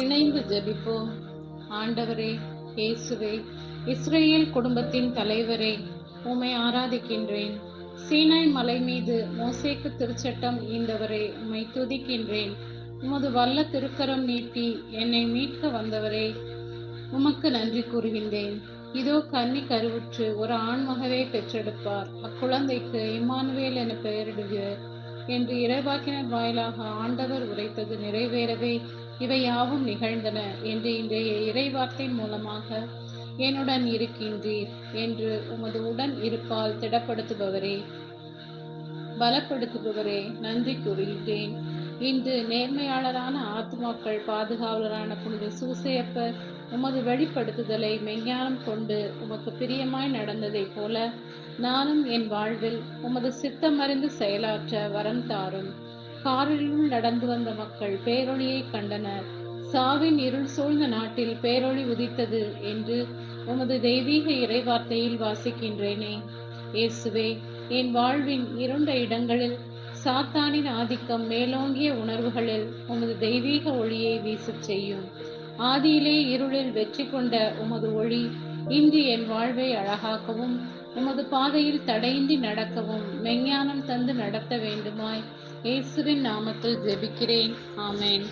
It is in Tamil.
இணைந்து ஜெபிப்போம். ஆண்டவரே, இயேசுவே, இஸ்ரேல் குடும்பத்தின் தலைவரே, உம்மை ஆராதிக்கின்றேன். சீனாய் மலை மீது மோசேக்கு திருச்சட்டம் ஈந்தவரே, உம்மை துதிக்கின்றேன். உமது வல்ல திருக்கரம் நீட்டி என்னை மீட்க வந்தவரே, உமக்கு நன்றி கூறுகின்றேன். இதோ கன்னி கருவுற்று ஒரு ஆண்மகவே பெற்றெடுப்பார், அக்குழந்தைக்கு இம்மானுவேல் என பெயரிடுவர் என்று இறைவாக்கினர் வாயிலாக ஆண்டவர் உரைத்தது நிறைவேறவே இவை யாவும் நிகழ்ந்தன என்று இன்றைய இறைவார்த்தை மூலமாக என்னுடன் இருக்கின்றீர் என்று உமது உடன் இருப்பால் திடப்படுத்துபவரே, பலப்படுத்துபவரே, நன்றி கூறுகின்றேன். இன்று நேர்மையாளரான ஆத்துமாக்கள் பாதுகாவலரான புனித சூசையப்பர் உமது வெளிப்படுத்துதலை மெஞ்ஞானம் கொண்டு உமக்கு பிரியமாய் நடந்ததைப் போல நானும் என் வாழ்வில் உமது சித்தமறிந்து செயலாற்ற வரம் தாரும். காரிருள் நடந்து வந்த மக்கள் பேரொளியை கண்டனர். சாவின் இருள் சூழ்ந்த நாட்டில் பேரொளி உதித்தது என்று உமது தெய்வீக இறைவார்த்தையில் வாசிக்கின்றேனே. இயேசுவே, என் வாழ்வின் இருண்ட இடங்களில் சாத்தானின் ஆதிக்கம் மேலோங்கிய உணர்வுகளில் உமது தெய்வீக ஒளியை வீசச் செய்யும். ஆதியிலே இருளில் வெற்றி கொண்ட உமது ஒளி இன்று என் வாழ்வை அழகாக்கவும் உமது பாதையில் தடையின்றி நடக்கவும் மெஞ்ஞானம் தந்து நடத்த வேண்டுமாய் இயேசுவின் நாமத்தில் ஜெபிக்கிறேன். ஆமென்.